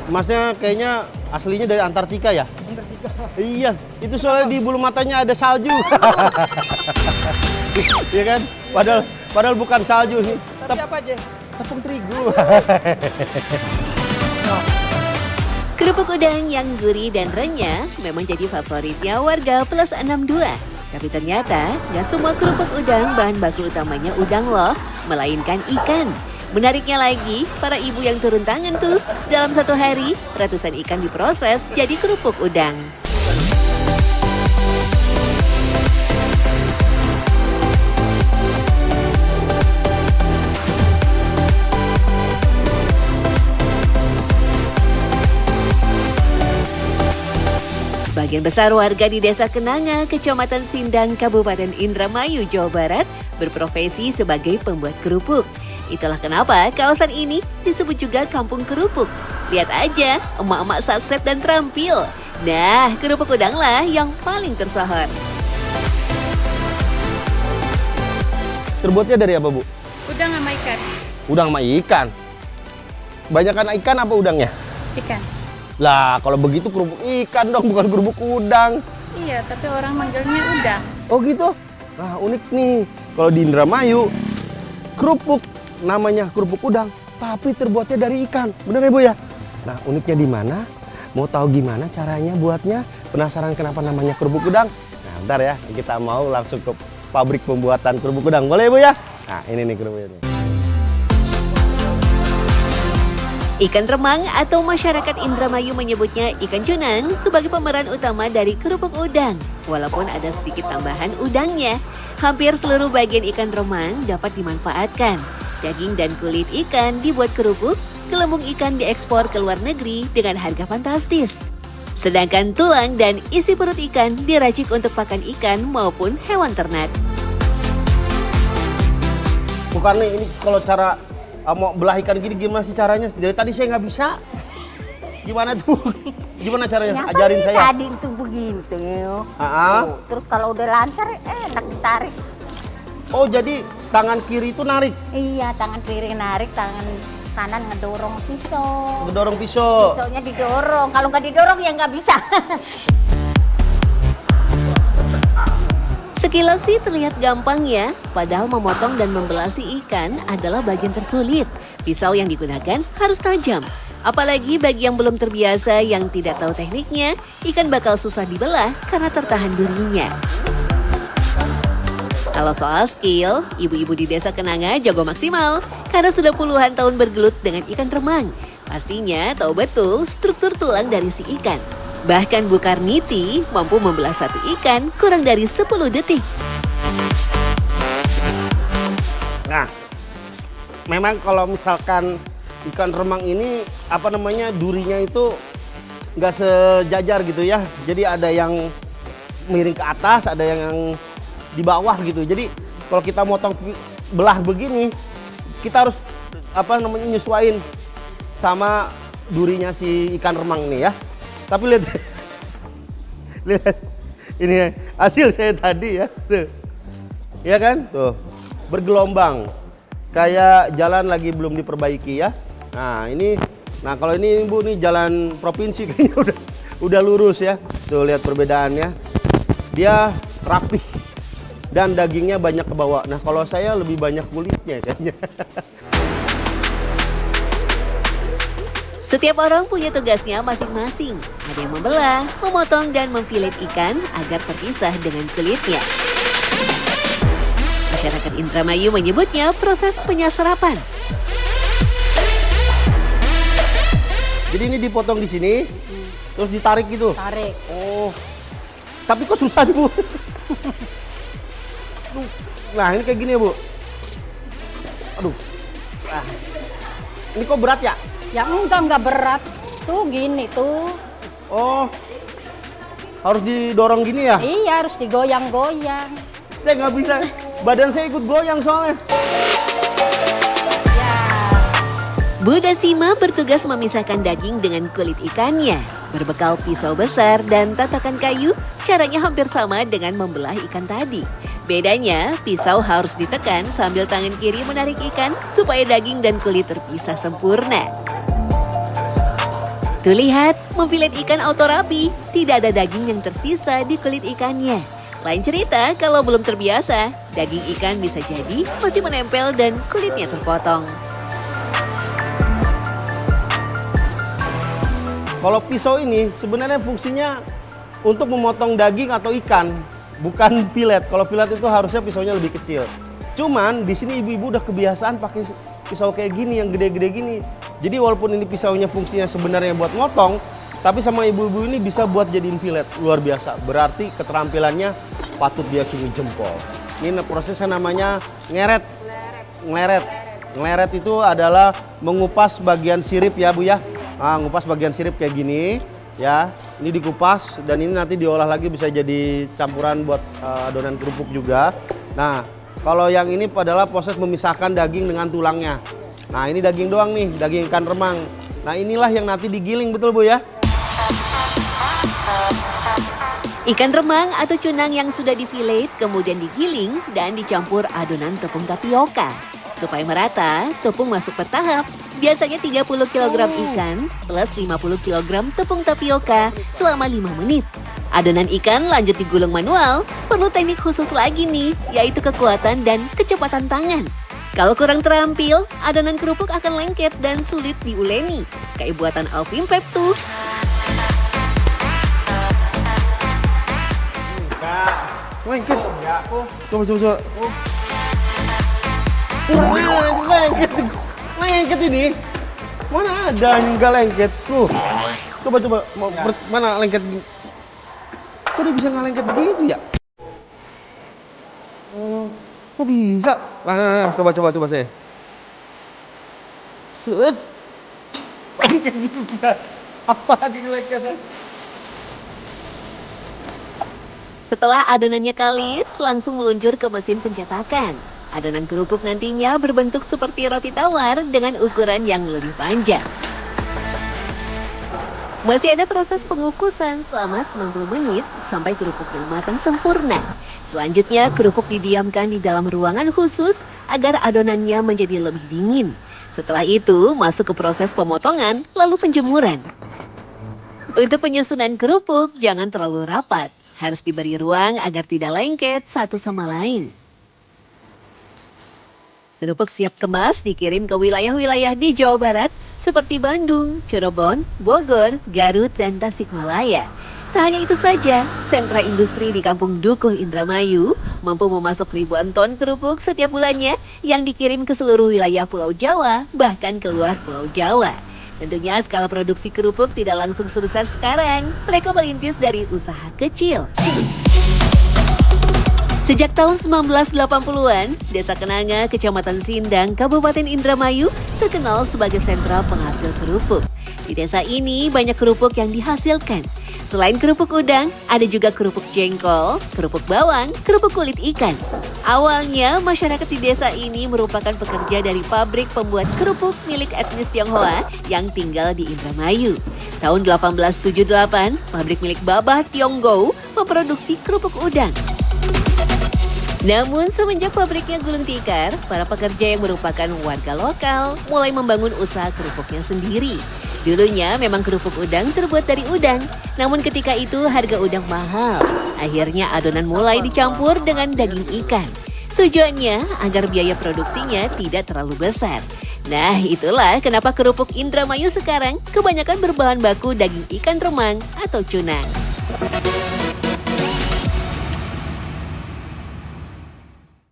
Masnya kayaknya aslinya dari Antartika ya? Antartika. Iya, itu soalnya di bulu matanya ada salju. Iya kan? Padahal bukan salju nih. Tapi apa aja? Tepung terigu. Kerupuk udang yang gurih dan renyah memang jadi favoritnya warga Plus 62. Tapi ternyata nggak semua kerupuk udang bahan baku utamanya udang loh, melainkan ikan. Menariknya lagi, para ibu yang turun tangan tuh, dalam satu hari ratusan ikan diproses jadi kerupuk udang. Sebagian besar warga di Desa Kenanga, Kecamatan Sindang, Kabupaten Indramayu, Jawa Barat, berprofesi sebagai pembuat kerupuk. Itulah kenapa kawasan ini disebut juga Kampung Kerupuk. Lihat aja, emak-emak satset dan terampil. Nah, kerupuk udanglah yang paling tersohor. Terbuatnya dari apa, Bu? Udang sama ikan. Udang sama ikan. Banyakan ikan apa udangnya? Ikan. Lah, kalau begitu kerupuk ikan dong, bukan kerupuk udang. Iya, tapi orang manggilnya udang. Oh gitu? Nah, unik nih. Kalau di Indramayu, kerupuk namanya kerupuk udang, tapi terbuatnya dari ikan. Bener ya, Bu ya? Nah, uniknya di mana? Mau tahu gimana caranya buatnya? Penasaran kenapa namanya kerupuk udang? Nah, bentar ya, kita mau langsung ke pabrik pembuatan kerupuk udang. Boleh, Bu ya? Nah, ini nih kerupuknya. Ikan remang atau masyarakat Indramayu menyebutnya ikan cunan sebagai pemeran utama dari kerupuk udang. Walaupun ada sedikit tambahan udangnya, hampir seluruh bagian ikan remang dapat dimanfaatkan. Daging dan kulit ikan dibuat kerupuk, gelembung ikan diekspor ke luar negeri dengan harga fantastis. Sedangkan tulang dan isi perut ikan diracik untuk pakan ikan maupun hewan ternak. Bukan nih, ini kalau cara mau belah ikan gini gimana sih caranya? Dari tadi saya nggak bisa. Gimana tuh? Gimana caranya? Ajarin saya. Tadi itu begitu. Terus Terus kalau udah lancar enak ditarik. oh, jadi tangan kiri itu narik, Iya, tangan kiri narik, tangan kanan ngedorong pisau. ngedorong pisau. Pisaunya didorong. Kalau nggak didorong ya nggak bisa. Sekilas sih terlihat gampang ya, padahal memotong dan membelah si ikan adalah bagian tersulit. Pisau yang digunakan harus tajam. Apalagi bagi yang belum terbiasa yang tidak tahu tekniknya, ikan bakal susah dibelah karena tertahan durinya. Kalau soal skill, ibu-ibu di Desa Kenanga jago maksimal karena sudah puluhan tahun bergelut dengan ikan remang. Pastinya tahu betul struktur tulang dari si ikan. Bahkan Bu Karniti mampu membelah satu ikan kurang dari 10 detik. Nah, memang kalau misalkan ikan remang ini apa namanya durinya itu nggak sejajar gitu ya. Jadi ada yang miring ke atas, ada yang di bawah gitu. Jadi kalau kita motong belah begini, kita harus apa namanya nyesuaiin sama durinya si ikan remang ini ya. Tapi lihat, lihat ini hasil saya tadi ya, tuh, ya kan, tuh bergelombang, kayak jalan lagi belum diperbaiki ya. Nah ini, nah kalau ini Bu nih jalan provinsi kayaknya udah lurus ya. Tuh lihat perbedaannya, dia rapih dan dagingnya banyak ke bawah. Nah kalau saya lebih banyak kulitnya kayaknya. Setiap orang punya tugasnya masing-masing. Ada yang membelah, memotong, dan memfilet ikan agar terpisah dengan kulitnya. Masyarakat Indramayu menyebutnya proses penyaserapan. Jadi ini dipotong di sini, terus ditarik gitu. Tarik. Oh, tapi kok susah nih Bu? Nah ini kayak gini ya Bu. Aduh, ini kok berat ya? Ya enggak berat. Tuh gini tuh. Oh, harus didorong gini ya? Iya, harus digoyang-goyang. Saya nggak bisa, badan saya ikut goyang soalnya. Bu Dasima bertugas memisahkan daging dengan kulit ikannya. Berbekal pisau besar dan tatakan kayu, caranya hampir sama dengan membelah ikan tadi. Bedanya, pisau harus ditekan sambil tangan kiri menarik ikan supaya daging dan kulit terpisah sempurna. Tuh lihat, memfilet ikan auto rapi, tidak ada daging yang tersisa di kulit ikannya. Lain cerita kalau belum terbiasa, daging ikan bisa jadi masih menempel dan kulitnya terpotong. Kalau pisau ini sebenarnya fungsinya untuk memotong daging atau ikan, bukan filet. Kalau filet itu harusnya pisaunya lebih kecil. Cuman di sini ibu-ibu udah kebiasaan pakai pisau kayak gini yang gede-gede gini. Jadi walaupun ini pisaunya fungsinya sebenarnya buat motong, tapi sama ibu-ibu ini bisa buat jadiin filet. Luar biasa. Berarti keterampilannya patut diacungi jempol. Ini prosesnya namanya ngeret. Ngeleret. Ngeleret itu adalah mengupas bagian sirip ya Bu ya. Nah, ngupas bagian sirip kayak gini ya. Ini dikupas dan ini nanti diolah lagi bisa jadi campuran buat adonan kerupuk juga. Nah, kalau yang ini adalah proses memisahkan daging dengan tulangnya. Nah, ini daging doang nih, daging ikan remang. Nah, inilah yang nanti digiling, betul Bu ya? Ikan remang atau cunang yang sudah difilet kemudian digiling dan dicampur adonan tepung tapioka. Supaya merata, tepung masuk bertahap. Biasanya 30 kg ikan plus 50 kg tepung tapioka selama 5 menit. Adonan ikan lanjut digulung manual, perlu teknik khusus lagi nih, yaitu kekuatan dan kecepatan tangan. Kalau kurang terampil, adonan kerupuk akan lengket dan sulit diuleni. Kayak buatan Alvin Pep tuh. Lengket. Coba. Lengket. Lengket ini. Mana ada yang nggak lengket tuh? Coba. Mana lengket? Kok dia bisa nggak lengket begitu ya? Kok bisa? Nah, coba saya. Lengket gitu. Apa lagi lengketnya? Setelah adonannya kalis, langsung meluncur ke mesin pencetakan. Adonan kerupuk nantinya berbentuk seperti roti tawar dengan ukuran yang lebih panjang. Masih ada proses pengukusan selama 90 menit sampai kerupuknya matang sempurna. Selanjutnya, kerupuk didiamkan di dalam ruangan khusus agar adonannya menjadi lebih dingin. Setelah itu, masuk ke proses pemotongan lalu penjemuran. Untuk penyusunan kerupuk, jangan terlalu rapat. Harus diberi ruang agar tidak lengket satu sama lain. Kerupuk siap kemas dikirim ke wilayah-wilayah di Jawa Barat seperti Bandung, Cirebon, Bogor, Garut, dan Tasikmalaya. Tak hanya itu saja, sentra industri di Kampung Dukuh Indramayu mampu memasok ribuan ton kerupuk setiap bulannya yang dikirim ke seluruh wilayah Pulau Jawa, bahkan keluar Pulau Jawa. Tentunya skala produksi kerupuk tidak langsung sebesar sekarang. Mereka merintis dari usaha kecil. Sejak tahun 1980-an, Desa Kenanga, Kecamatan Sindang, Kabupaten Indramayu terkenal sebagai sentra penghasil kerupuk. Di desa ini banyak kerupuk yang dihasilkan. Selain kerupuk udang, ada juga kerupuk jengkol, kerupuk bawang, kerupuk kulit ikan. Awalnya, masyarakat di desa ini merupakan pekerja dari pabrik pembuat kerupuk milik etnis Tionghoa yang tinggal di Indramayu. Tahun 1878, pabrik milik Babah Tionggo memproduksi kerupuk udang. Namun semenjak pabriknya gulung tikar, para pekerja yang merupakan warga lokal mulai membangun usaha kerupuknya sendiri. Dulunya memang kerupuk udang terbuat dari udang, namun ketika itu harga udang mahal. Akhirnya adonan mulai dicampur dengan daging ikan. Tujuannya agar biaya produksinya tidak terlalu besar. Nah, itulah kenapa kerupuk Indramayu sekarang kebanyakan berbahan baku daging ikan remang atau cunang.